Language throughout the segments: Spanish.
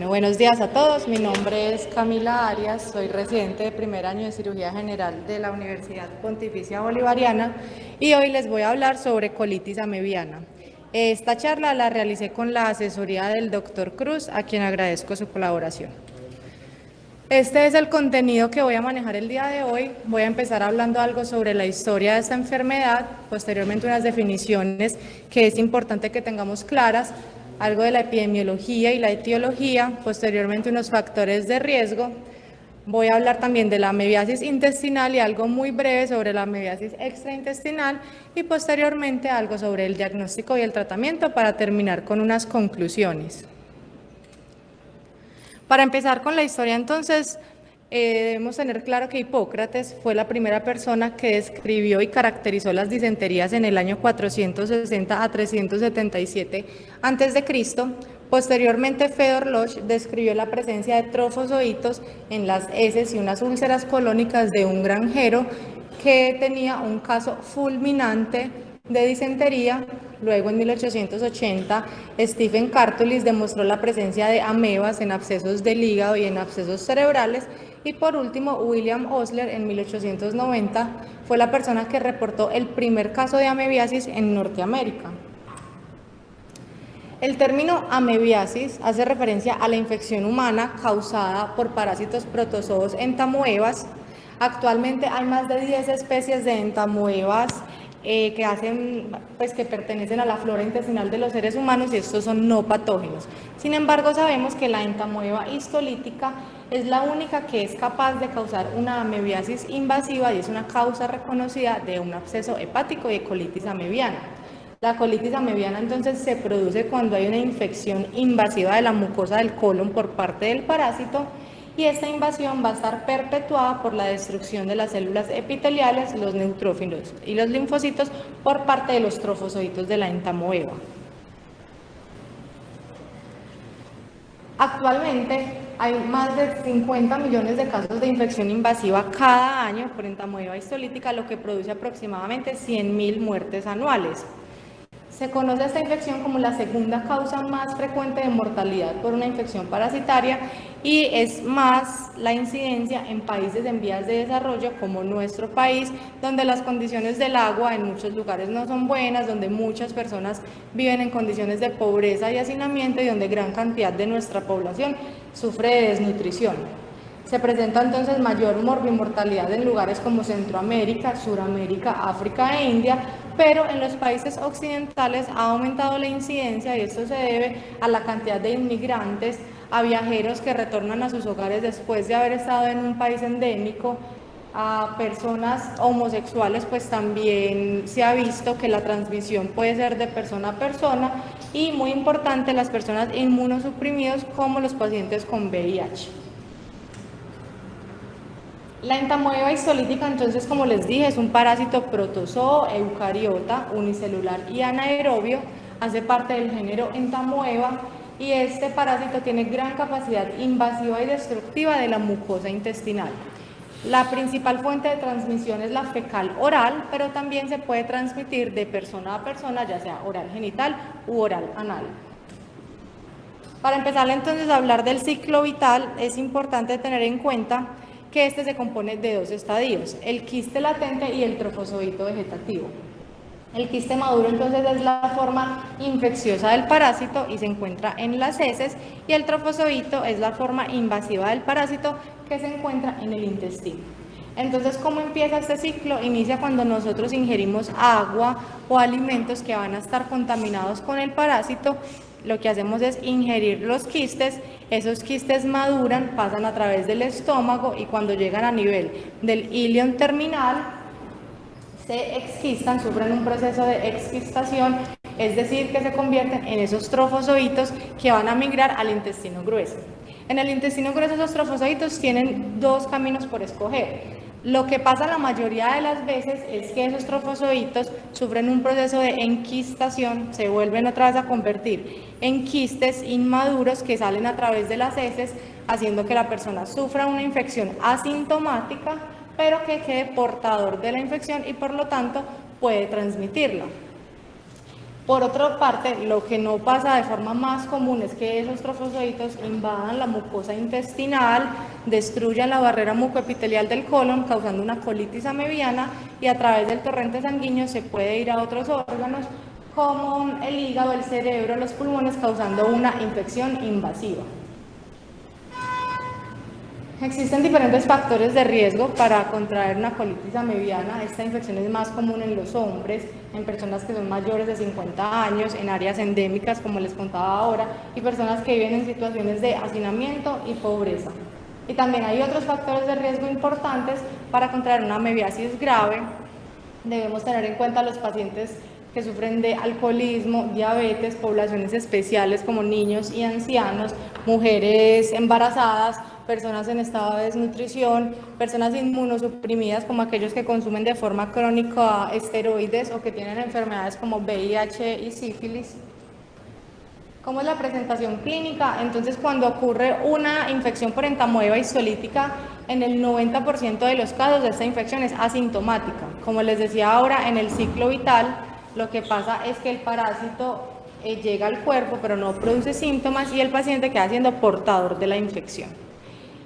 Bueno, buenos días a todos. Mi nombre es Camila Arias, soy residente de primer año de Cirugía General de la Universidad Pontificia Bolivariana y hoy les voy a hablar sobre colitis amebiana. Esta charla la realicé con la asesoría del doctor Cruz, a quien agradezco su colaboración. Este es el contenido que voy a manejar el día de hoy. Voy a empezar hablando algo sobre la historia de esta enfermedad, posteriormente unas definiciones que es importante que tengamos claras, algo de la epidemiología y la etiología, posteriormente unos factores de riesgo. Voy a hablar también de la amebiasis intestinal y algo muy breve sobre la amebiasis extraintestinal y posteriormente algo sobre el diagnóstico y el tratamiento para terminar con unas conclusiones. Para empezar con la historia, entonces, debemos tener claro que Hipócrates fue la primera persona que describió y caracterizó las disenterías en el año 460 a 377 a.C. Posteriormente, Fedor Losch describió la presencia de trofozoitos en las heces y unas úlceras colónicas de un granjero que tenía un caso fulminante de disentería. Luego, en 1880, Stephen Cartulis demostró la presencia de amebas en abscesos del hígado y en abscesos cerebrales. Y por último, William Osler, en 1890, fue la persona que reportó el primer caso de amebiasis en Norteamérica. El término amebiasis hace referencia a la infección humana causada por parásitos protozoos entamoebas. Actualmente hay más de 10 especies de entamoebas que pertenecen a la flora intestinal de los seres humanos y estos son no patógenos. Sin embargo, sabemos que la entamoeba histolítica es la única que es capaz de causar una amebiasis invasiva y es una causa reconocida de un absceso hepático y de colitis amebiana. La colitis amebiana entonces se produce cuando hay una infección invasiva de la mucosa del colon por parte del parásito y esta invasión va a estar perpetuada por la destrucción de las células epiteliales, los neutrófilos y los linfocitos por parte de los trofozoitos de la entamoeba. Actualmente hay más de 50 millones de casos de infección invasiva cada año por entamoeba histolítica, lo que produce aproximadamente 100.000 muertes anuales. Se conoce esta infección como la segunda causa más frecuente de mortalidad por una infección parasitaria y es más la incidencia en países en vías de desarrollo como nuestro país, donde las condiciones del agua en muchos lugares no son buenas, donde muchas personas viven en condiciones de pobreza y hacinamiento y donde gran cantidad de nuestra población sufre de desnutrición. Se presenta entonces mayor morbimortalidad en lugares como Centroamérica, Suramérica, África e India, pero en los países occidentales ha aumentado la incidencia y esto se debe a la cantidad de inmigrantes, a viajeros que retornan a sus hogares después de haber estado en un país endémico, a personas homosexuales, pues también se ha visto que la transmisión puede ser de persona a persona y muy importante las personas inmunosuprimidos como los pacientes con VIH. La entamoeba histolítica, entonces, como les dije, es un parásito protozoo, eucariota, unicelular y anaerobio, hace parte del género entamoeba y este parásito tiene gran capacidad invasiva y destructiva de la mucosa intestinal. La principal fuente de transmisión es la fecal oral, pero también se puede transmitir de persona a persona, ya sea oral genital u oral anal. Para empezar entonces a hablar del ciclo vital, es importante tener en cuenta que este se compone de dos estadios, el quiste latente y el trofozoito vegetativo. El quiste maduro entonces es la forma infecciosa del parásito y se encuentra en las heces, y el trofozoito es la forma invasiva del parásito que se encuentra en el intestino. Entonces, ¿cómo empieza este ciclo? Inicia cuando nosotros ingerimos agua o alimentos que van a estar contaminados con el parásito. Lo que hacemos es ingerir los quistes, esos quistes maduran, pasan a través del estómago y cuando llegan a nivel del ilion terminal se exquistan, sufren un proceso de exquistación, es decir, que se convierten en esos trofozoitos que van a migrar al intestino grueso. En el intestino grueso esos trofozoitos tienen dos caminos por escoger. Lo que pasa la mayoría de las veces es que esos trofozoitos sufren un proceso de enquistación, se vuelven otra vez a convertir en quistes inmaduros que salen a través de las heces, haciendo que la persona sufra una infección asintomática, pero que quede portador de la infección y por lo tanto puede transmitirla. Por otra parte, lo que no pasa de forma más común es que esos trofozoitos invadan la mucosa intestinal, destruyan la barrera mucoepitelial del colon, causando una colitis amebiana, y a través del torrente sanguíneo se puede ir a otros órganos como el hígado, el cerebro, los pulmones, causando una infección invasiva. Existen diferentes factores de riesgo para contraer una colitis amebiana. Esta infección es más común en los hombres, en personas que son mayores de 50 años, en áreas endémicas, como les contaba ahora, y personas que viven en situaciones de hacinamiento y pobreza. Y también hay otros factores de riesgo importantes para contraer una amebiasis grave. Debemos tener en cuenta a los pacientes que sufren de alcoholismo, diabetes, poblaciones especiales como niños y ancianos, mujeres embarazadas, personas en estado de desnutrición, personas inmunosuprimidas como aquellos que consumen de forma crónica esteroides o que tienen enfermedades como VIH y sífilis. ¿Cómo es la presentación clínica? Entonces, cuando ocurre una infección por entamoeba histolítica, en el 90% de los casos esta infección es asintomática. Como les decía ahora, en el ciclo vital, lo que pasa es que el parásito llega al cuerpo, pero no produce síntomas y el paciente queda siendo portador de la infección.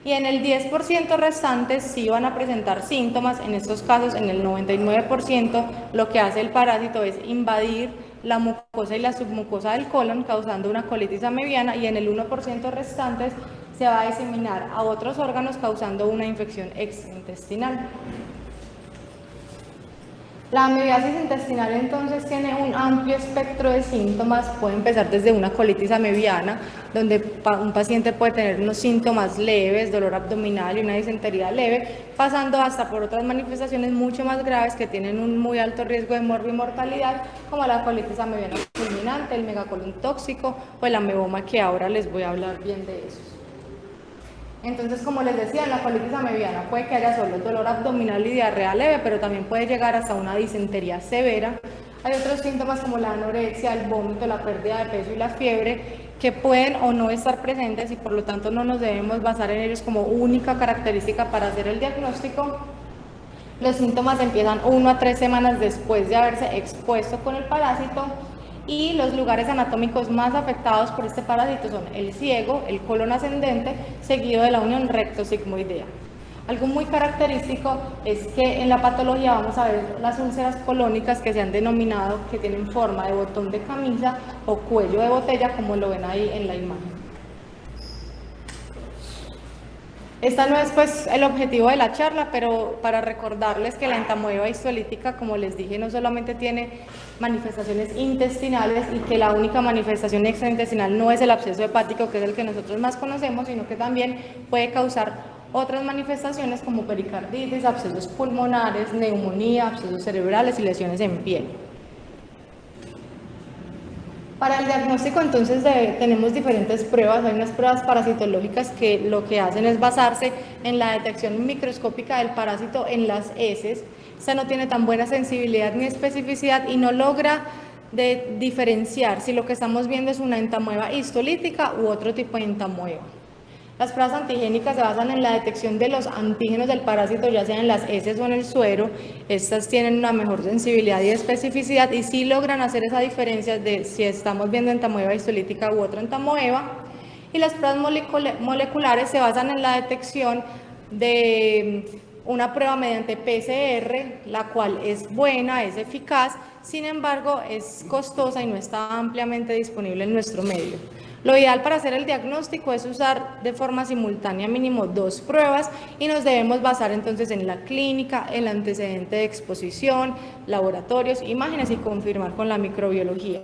Y en el 10% restante sí van a presentar síntomas. En estos casos, en el 99%, lo que hace el parásito es invadir la mucosa y la submucosa del colon, causando una colitis amebiana, y en el 1% restantes se va a diseminar a otros órganos, causando una infección extraintestinal. La amebiasis intestinal entonces tiene un amplio espectro de síntomas. Puede empezar desde una colitis amebiana, donde un paciente puede tener unos síntomas leves, dolor abdominal y una disentería leve, pasando hasta por otras manifestaciones mucho más graves que tienen un muy alto riesgo de muerte y mortalidad, como la colitis amebiana fulminante, el megacolon tóxico o el ameboma, que ahora les voy a hablar bien de eso. Entonces, como les decía, en la colitis amebiana puede que haya solo dolor abdominal y diarrea leve, pero también puede llegar hasta una disentería severa. Hay otros síntomas como la anorexia, el vómito, la pérdida de peso y la fiebre, que pueden o no estar presentes y por lo tanto no nos debemos basar en ellos como única característica para hacer el diagnóstico. Los síntomas empiezan 1 a 3 semanas después de haberse expuesto con el parásito. Y los lugares anatómicos más afectados por este parásito son el ciego, el colon ascendente, seguido de la unión recto-sigmoidea. Algo muy característico es que en la patología vamos a ver las úlceras colónicas que se han denominado que tienen forma de botón de camisa o cuello de botella, como lo ven ahí en la imagen. Esta no es pues el objetivo de la charla, pero para recordarles que la entamoeba histolítica, como les dije, no solamente tiene manifestaciones intestinales y que la única manifestación extraintestinal no es el absceso hepático, que es el que nosotros más conocemos, sino que también puede causar otras manifestaciones como pericarditis, abscesos pulmonares, neumonía, abscesos cerebrales y lesiones en piel. Para el diagnóstico entonces tenemos diferentes pruebas. Hay unas pruebas parasitológicas que lo que hacen es basarse en la detección microscópica del parásito en las heces. Esta no tiene tan buena sensibilidad ni especificidad y no logra diferenciar si lo que estamos viendo es una entamoeba histolítica u otro tipo de entamoeba. Las pruebas antigénicas se basan en la detección de los antígenos del parásito, ya sea en las heces o en el suero. Estas tienen una mejor sensibilidad y especificidad y sí logran hacer esa diferencia de si estamos viendo entamoeba histolítica u otra entamoeba. Y las pruebas moleculares se basan en la detección de una prueba mediante PCR, la cual es buena, es eficaz, sin embargo es costosa y no está ampliamente disponible en nuestro medio. Lo ideal para hacer el diagnóstico es usar de forma simultánea mínimo 2 pruebas y nos debemos basar entonces en la clínica, el antecedente de exposición, laboratorios, imágenes y confirmar con la microbiología.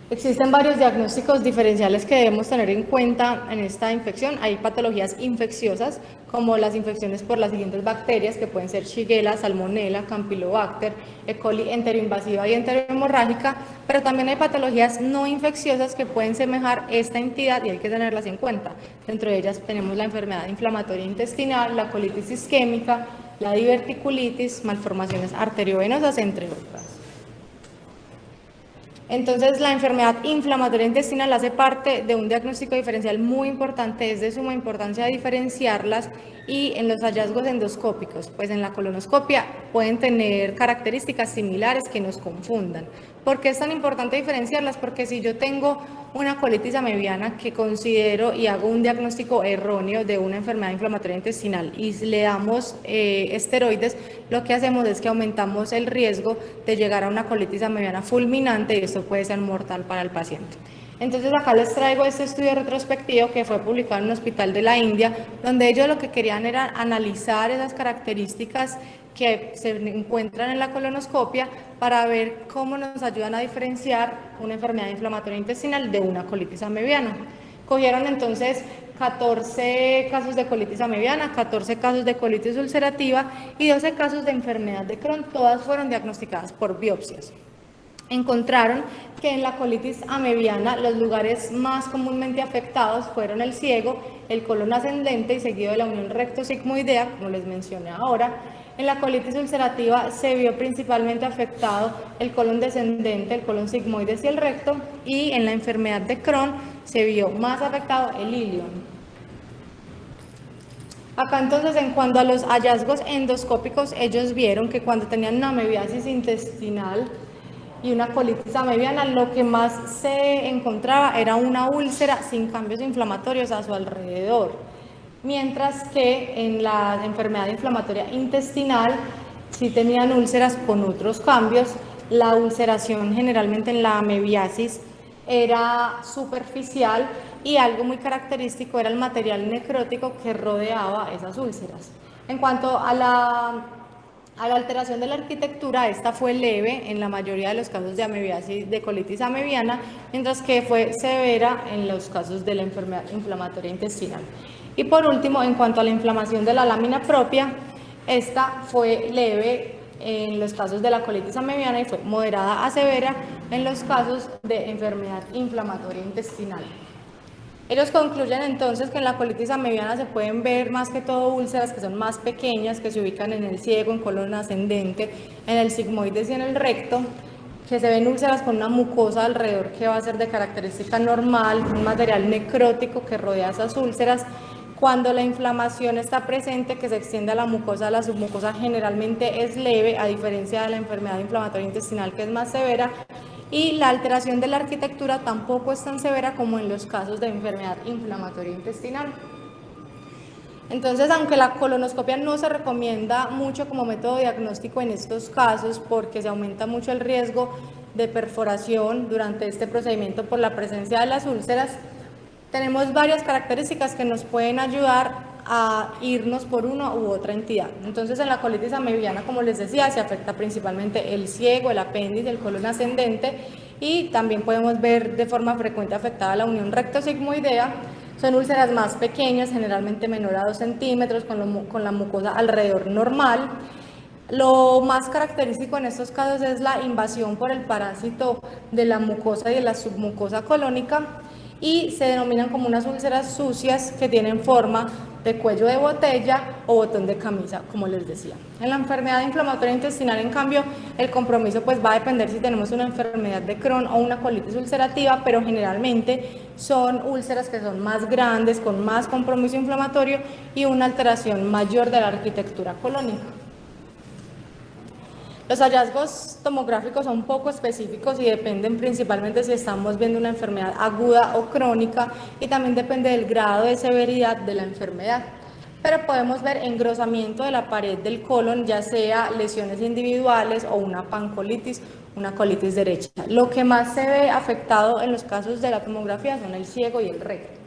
Existen varios diagnósticos diferenciales que debemos tener en cuenta en esta infección. Hay patologías infecciosas como las infecciones por las siguientes bacterias, que pueden ser Shigella, Salmonella, Campylobacter, E. coli enteroinvasiva y enterohemorrágica, pero también hay patologías no infecciosas que pueden semejar esta entidad y hay que tenerlas en cuenta. Dentro de ellas tenemos la enfermedad inflamatoria intestinal, la colitis isquémica, la diverticulitis, malformaciones arteriovenosas, entre otras. Entonces, la enfermedad inflamatoria intestinal hace parte de un diagnóstico diferencial muy importante, es de suma importancia diferenciarlas, y en los hallazgos endoscópicos, pues en la colonoscopia pueden tener características similares que nos confundan. ¿Por qué es tan importante diferenciarlas? Porque si yo tengo una colitis amebiana que considero y hago un diagnóstico erróneo de una enfermedad inflamatoria intestinal y le damos esteroides, lo que hacemos es que aumentamos el riesgo de llegar a una colitis amebiana fulminante, y esto puede ser mortal para el paciente. Entonces acá les traigo este estudio retrospectivo que fue publicado en un hospital de la India, donde ellos lo que querían era analizar esas características que se encuentran en la colonoscopia para ver cómo nos ayudan a diferenciar una enfermedad inflamatoria intestinal de una colitis amebiana. Cogieron entonces 14 casos de colitis amebiana, 14 casos de colitis ulcerativa y 12 casos de enfermedad de Crohn, todas fueron diagnosticadas por biopsias. Encontraron que en la colitis amebiana los lugares más comúnmente afectados fueron el ciego, el colon ascendente y seguido de la unión recto-sigmoidea, como les mencioné ahora. En la colitis ulcerativa se vio principalmente afectado el colon descendente, el colon sigmoides y el recto, y en la enfermedad de Crohn se vio más afectado el ilion. Acá entonces, en cuanto a los hallazgos endoscópicos, ellos vieron que cuando tenían una amebiasis intestinal y una colitis amebiana, lo que más se encontraba era una úlcera sin cambios inflamatorios a su alrededor, mientras que en la enfermedad inflamatoria intestinal sí tenían úlceras con otros cambios. La ulceración generalmente en la amebiasis era superficial y algo muy característico era el material necrótico que rodeaba esas úlceras. En cuanto a la alteración de la arquitectura, esta fue leve en la mayoría de los casos de amebiasis, de colitis amebiana, mientras que fue severa en los casos de la enfermedad inflamatoria intestinal. Y por último, en cuanto a la inflamación de la lámina propia, esta fue leve en los casos de la colitis amebiana y fue moderada a severa en los casos de enfermedad inflamatoria intestinal. Ellos concluyen entonces que en la colitis amebiana se pueden ver más que todo úlceras que son más pequeñas, que se ubican en el ciego, en colon ascendente, en el sigmoides y en el recto, que se ven úlceras con una mucosa alrededor que va a ser de característica normal, un material necrótico que rodea esas úlceras. Cuando la inflamación está presente, que se extiende a la mucosa, la submucosa generalmente es leve, a diferencia de la enfermedad inflamatoria intestinal, que es más severa, y la alteración de la arquitectura tampoco es tan severa como en los casos de enfermedad inflamatoria intestinal. Entonces, aunque la colonoscopia no se recomienda mucho como método diagnóstico en estos casos, porque se aumenta mucho el riesgo de perforación durante este procedimiento por la presencia de las úlceras, tenemos varias características que nos pueden ayudar a irnos por una u otra entidad. Entonces, en la colitis amebiana, como les decía, se afecta principalmente el ciego, el apéndice, el colon ascendente, y también podemos ver de forma frecuente afectada la unión recto-sigmoidea. Son úlceras más pequeñas, generalmente menor a 2 centímetros, con la mucosa alrededor normal. Lo más característico en estos casos es la invasión por el parásito de la mucosa y de la submucosa colónica, y se denominan como unas úlceras sucias que tienen forma de cuello de botella o botón de camisa, como les decía. En la enfermedad inflamatoria intestinal, en cambio, el compromiso pues va a depender si tenemos una enfermedad de Crohn o una colitis ulcerativa, pero generalmente son úlceras que son más grandes, con más compromiso inflamatorio y una alteración mayor de la arquitectura colónica. Los hallazgos tomográficos son poco específicos y dependen principalmente si estamos viendo una enfermedad aguda o crónica, y también depende del grado de severidad de la enfermedad. Pero podemos ver engrosamiento de la pared del colon, ya sea lesiones individuales o una pancolitis, una colitis derecha. Lo que más se ve afectado en los casos de la tomografía son el ciego y el recto.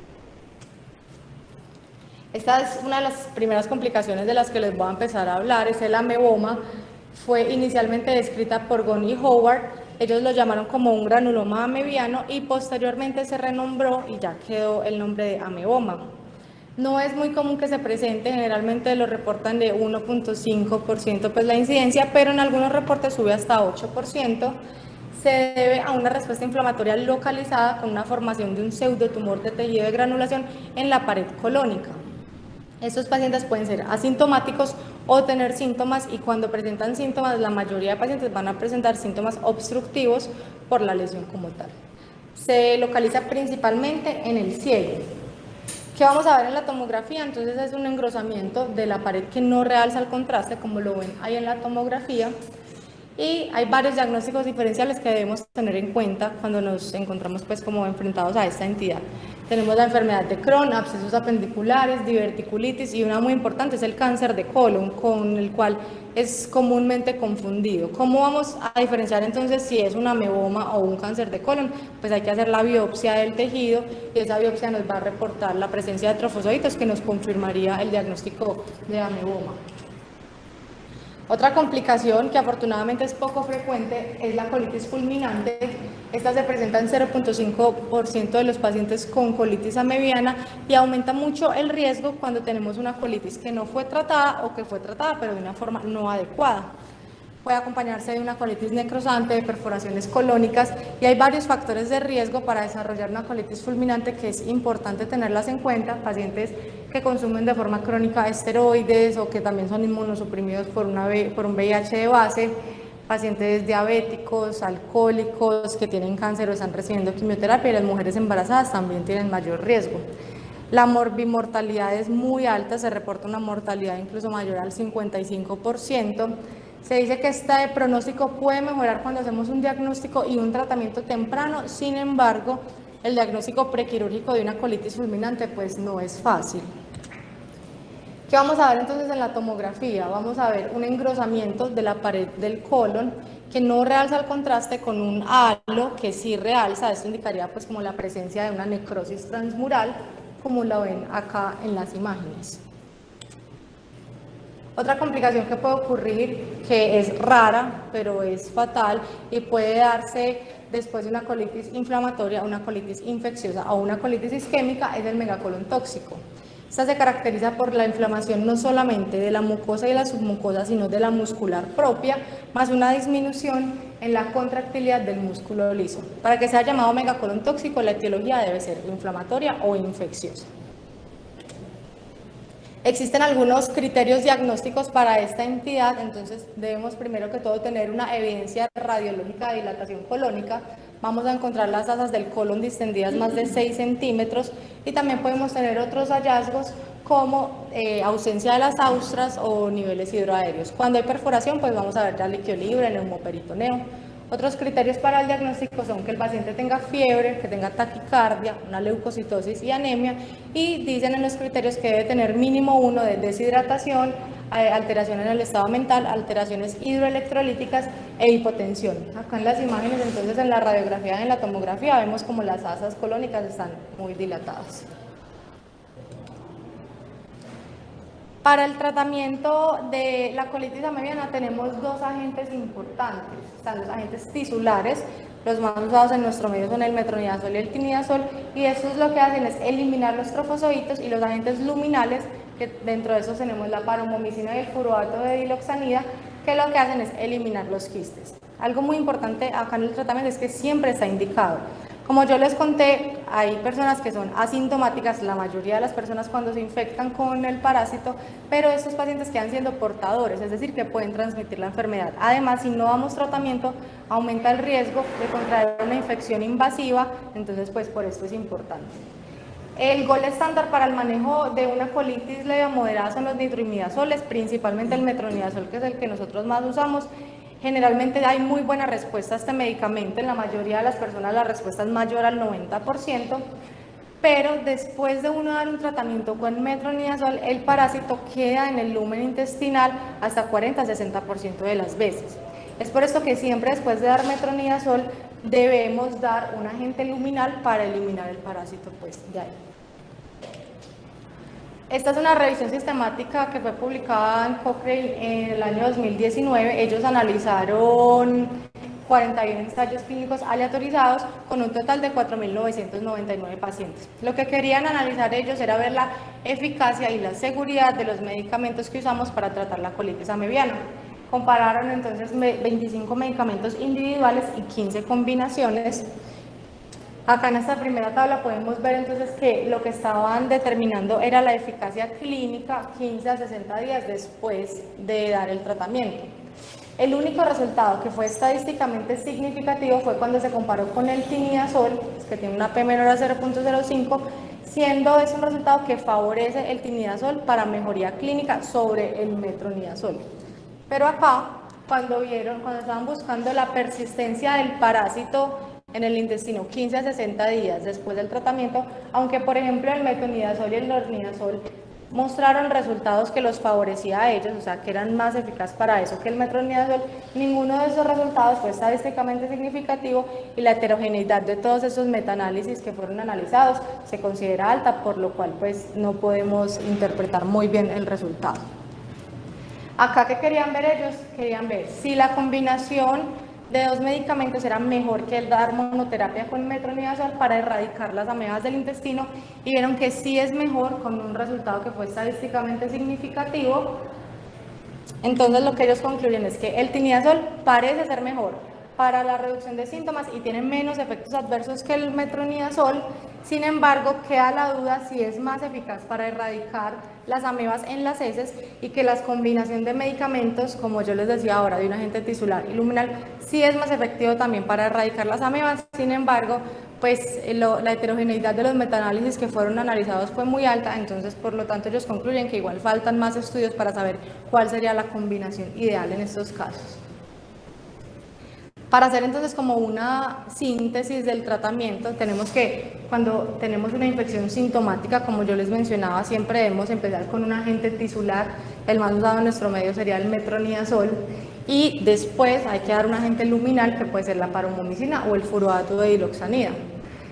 Esta es una de las primeras complicaciones de las que les voy a empezar a hablar, es el ameboma. Fue inicialmente descrita por Ghon y Howard. Ellos lo llamaron como un granuloma amebiano y posteriormente se renombró y ya quedó el nombre de ameboma. No es muy común que se presente, generalmente lo reportan de 1.5% pues la incidencia, pero en algunos reportes sube hasta 8%. Se debe a una respuesta inflamatoria localizada con una formación de un pseudotumor de tejido de granulación en la pared colónica. Estos pacientes pueden ser asintomáticos o tener síntomas, y cuando presentan síntomas, la mayoría de pacientes van a presentar síntomas obstructivos por la lesión como tal. Se localiza principalmente en el ciego. ¿Qué vamos a ver en la tomografía? Entonces es un engrosamiento de la pared que no realza el contraste, como lo ven ahí en la tomografía. Y hay varios diagnósticos diferenciales que debemos tener en cuenta cuando nos encontramos pues como enfrentados a esta entidad. Tenemos la enfermedad de Crohn, abscesos apendiculares, diverticulitis, y una muy importante es el cáncer de colon, con el cual es comúnmente confundido. ¿Cómo vamos a diferenciar entonces si es un ameboma o un cáncer de colon? Pues hay que hacer la biopsia del tejido, y esa biopsia nos va a reportar la presencia de trofozoitos, que nos confirmaría el diagnóstico de ameboma. Otra complicación que afortunadamente es poco frecuente es la colitis fulminante. Esta se presenta en 0.5% de los pacientes con colitis amebiana, y aumenta mucho el riesgo cuando tenemos una colitis que no fue tratada o que fue tratada pero de una forma no adecuada. Puede acompañarse de una colitis necrosante, de perforaciones colónicas, y hay varios factores de riesgo para desarrollar una colitis fulminante que es importante tenerlas en cuenta. Pacientes que consumen de forma crónica esteroides o que también son inmunosuprimidos por un VIH de base, pacientes diabéticos, alcohólicos, que tienen cáncer o están recibiendo quimioterapia, y las mujeres embarazadas también tienen mayor riesgo. La morbimortalidad es muy alta, se reporta una mortalidad incluso mayor al 55%. Se dice que este pronóstico puede mejorar cuando hacemos un diagnóstico y un tratamiento temprano. Sin embargo, el diagnóstico prequirúrgico de una colitis fulminante pues no es fácil. ¿Qué vamos a ver entonces en la tomografía? Vamos a ver un engrosamiento de la pared del colon que no realza el contraste, con un halo que sí realza. Esto indicaría pues como la presencia de una necrosis transmural, como la ven acá en las imágenes. Otra complicación que puede ocurrir, que es rara pero es fatal y puede darse después de una colitis inflamatoria, una colitis infecciosa o una colitis isquémica, es el megacolon tóxico. Esta se caracteriza por la inflamación no solamente de la mucosa y la submucosa, sino de la muscular propia, más una disminución en la contractilidad del músculo liso. Para que sea llamado megacolon tóxico, la etiología debe ser inflamatoria o infecciosa. Existen algunos criterios diagnósticos para esta entidad. Entonces debemos primero que todo tener una evidencia radiológica de dilatación colónica. Vamos a encontrar las asas del colon distendidas más de 6 centímetros, y también podemos tener otros hallazgos como ausencia de las austras o niveles hidroaéreos. Cuando hay perforación, pues vamos a ver ya líquido libre, neumoperitoneo. Otros criterios para el diagnóstico son que el paciente tenga fiebre, que tenga taquicardia, una leucocitosis y anemia, y dicen en los criterios que debe tener mínimo 1 de deshidratación, alteración en el estado mental, alteraciones hidroelectrolíticas e hipotensión. Acá en las imágenes, entonces en la radiografía y en la tomografía, vemos como las asas colónicas están muy dilatadas. Para el tratamiento de la colitis amebiana tenemos dos agentes importantes. Están los agentes tisulares, los más usados en nuestro medio son el metronidazol y el tinidazol, y estos lo que hacen es eliminar los trofozoitos, y los agentes luminales, que dentro de esos tenemos la paromomicina y el furoato de diloxanida, que lo que hacen es eliminar los quistes. Algo muy importante acá en el tratamiento es que siempre está indicado. Como yo les conté, hay personas que son asintomáticas, la mayoría de las personas cuando se infectan con el parásito, pero estos pacientes quedan siendo portadores, es decir, que pueden transmitir la enfermedad. Además, si no damos tratamiento, aumenta el riesgo de contraer una infección invasiva, entonces pues por esto es importante. El gol estándar para el manejo de una colitis leve a moderada son los nitroimidazoles, principalmente el metronidazol, que es el que nosotros más usamos. Generalmente hay muy buena respuesta a este medicamento, en la mayoría de las personas la respuesta es mayor al 90%, pero después de uno dar un tratamiento con metronidazol, el parásito queda en el lumen intestinal hasta 40-60% de las veces. Es por esto que siempre después de dar metronidazol debemos dar un agente luminal para eliminar el parásito pues de ahí. Esta es una revisión sistemática que fue publicada en Cochrane en el año 2019. Ellos analizaron 41 ensayos clínicos aleatorizados con un total de 4.999 pacientes. Lo que querían analizar ellos era ver la eficacia y la seguridad de los medicamentos que usamos para tratar la colitis amebiana. Compararon entonces 25 medicamentos individuales y 15 combinaciones. Acá en esta primera tabla podemos ver entonces que lo que estaban determinando era la eficacia clínica 15 a 60 días después de dar el tratamiento. El único resultado que fue estadísticamente significativo fue cuando se comparó con el tinidazol, que tiene una P menor a 0.05, siendo ese un resultado que favorece el tinidazol para mejoría clínica sobre el metronidazol. Pero acá, cuando estaban buscando la persistencia del parásito en el intestino 15 a 60 días después del tratamiento, aunque por ejemplo el metronidazol y el nornidazol mostraron resultados que los favorecía a ellos, o sea, que eran más eficaces para eso que el metronidazol, ninguno de esos resultados fue estadísticamente significativo y la heterogeneidad de todos esos metaanálisis que fueron analizados se considera alta, por lo cual pues no podemos interpretar muy bien el resultado. Acá, ¿qué querían ver ellos? Querían ver si la combinación de dos medicamentos era mejor que el dar monoterapia con metronidazol para erradicar las amebas del intestino, y vieron que sí es mejor, con un resultado que fue estadísticamente significativo. Entonces lo que ellos concluyen es que el tinidazol parece ser mejor para la reducción de síntomas y tiene menos efectos adversos que el metronidazol. Sin embargo, queda la duda si es más eficaz para erradicar las amebas en las heces, y que la combinación de medicamentos, como yo les decía ahora, de un agente tisular y luminal, sí es más efectivo también para erradicar las amebas. Sin embargo, pues la heterogeneidad de los metaanálisis que fueron analizados fue muy alta, entonces por lo tanto ellos concluyen que igual faltan más estudios para saber cuál sería la combinación ideal en estos casos. Para hacer entonces como una síntesis del tratamiento, tenemos que, cuando tenemos una infección sintomática, como yo les mencionaba, siempre debemos empezar con un agente tisular. El más usado en nuestro medio sería el metronidazol, y después hay que dar un agente luminal, que puede ser la paromomicina o el furoato de diloxanida.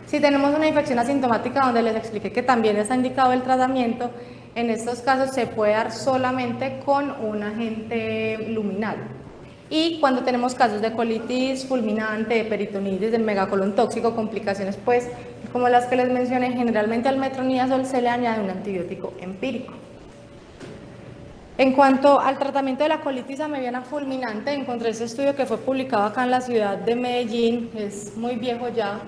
Si tenemos una infección asintomática, donde les expliqué que también está indicado el tratamiento, en estos casos se puede dar solamente con un agente luminal. Y cuando tenemos casos de colitis fulminante, de peritonitis, del megacolon tóxico, complicaciones pues como las que les mencioné, generalmente al metronidazol se le añade un antibiótico empírico. En cuanto al tratamiento de la colitis amebiana fulminante, encontré este estudio que fue publicado acá en la ciudad de Medellín, es muy viejo ya,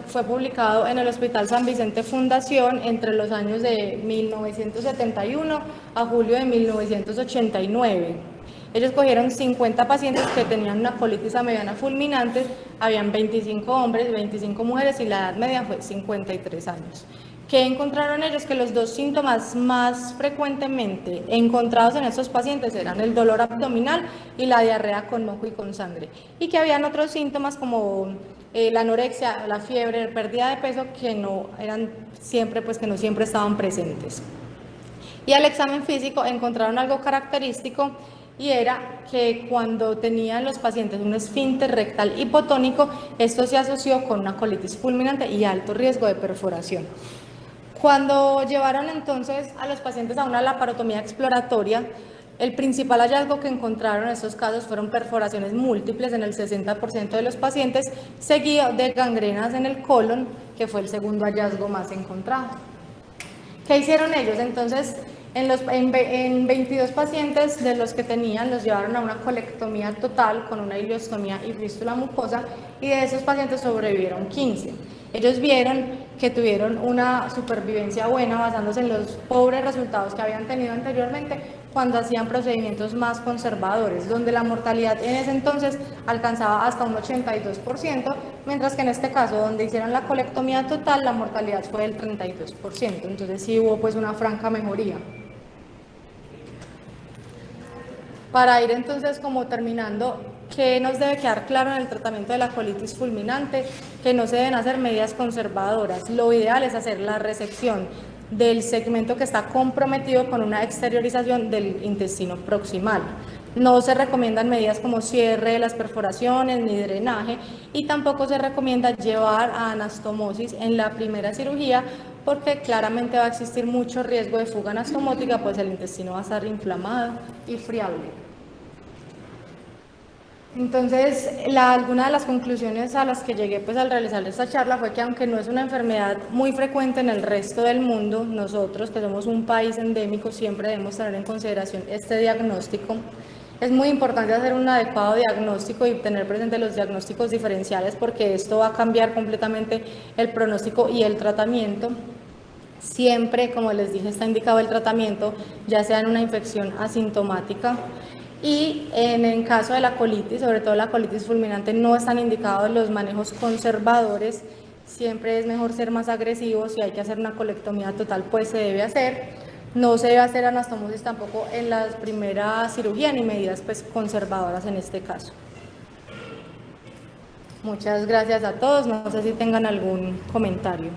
fue publicado en el Hospital San Vicente Fundación entre los años de 1971 a julio de 1989. Ellos cogieron 50 pacientes que tenían una colitis amebiana fulminante, habían 25 hombres y 25 mujeres, y la edad media fue 53 años. ¿Qué encontraron ellos? Que los dos síntomas más frecuentemente encontrados en estos pacientes eran el dolor abdominal y la diarrea con moco y con sangre, y que habían otros síntomas como la anorexia, la fiebre, la pérdida de peso, que no eran siempre, pues que no siempre estaban presentes. Y al examen físico encontraron algo característico, y era que cuando tenían los pacientes un esfínter rectal hipotónico, esto se asoció con una colitis fulminante y alto riesgo de perforación. Cuando llevaron entonces a los pacientes a una laparotomía exploratoria, el principal hallazgo que encontraron en estos casos fueron perforaciones múltiples en el 60% de los pacientes, seguido de gangrenas en el colon, que fue el segundo hallazgo más encontrado. ¿Qué hicieron ellos? Entonces, en 22 pacientes de los que tenían, los llevaron a una colectomía total con una ileostomía y fístula mucosa, y de esos pacientes sobrevivieron 15. Ellos vieron que tuvieron una supervivencia buena basándose en los pobres resultados que habían tenido anteriormente cuando hacían procedimientos más conservadores, donde la mortalidad en ese entonces alcanzaba hasta un 82%, mientras que en este caso, donde hicieron la colectomía total, la mortalidad fue del 32%, entonces sí hubo pues una franca mejoría. Para ir entonces como terminando, ¿qué nos debe quedar claro en el tratamiento de la colitis fulminante? Que no se deben hacer medidas conservadoras. Lo ideal es hacer la resección del segmento que está comprometido con una exteriorización del intestino proximal. No se recomiendan medidas como cierre de las perforaciones ni drenaje, y tampoco se recomienda llevar a anastomosis en la primera cirugía, porque claramente va a existir mucho riesgo de fuga anastomótica, pues el intestino va a estar inflamado y friable. Entonces, alguna de las conclusiones a las que llegué pues al realizar esta charla fue que, aunque no es una enfermedad muy frecuente en el resto del mundo, nosotros que somos un país endémico siempre debemos tener en consideración este diagnóstico, Es muy importante hacer un adecuado diagnóstico y tener presente los diagnósticos diferenciales porque esto va a cambiar completamente el pronóstico y el tratamiento. Siempre, como les dije, está indicado el tratamiento, ya sea en una infección asintomática y en el caso de la colitis, sobre todo la colitis fulminante, no están indicados los manejos conservadores. Siempre es mejor ser más agresivo. Si hay que hacer una colectomía total, pues se debe hacer. No se debe hacer anastomosis tampoco en la primera cirugía ni medidas pues conservadoras en este caso. Muchas gracias a todos. No sé si tengan algún comentario.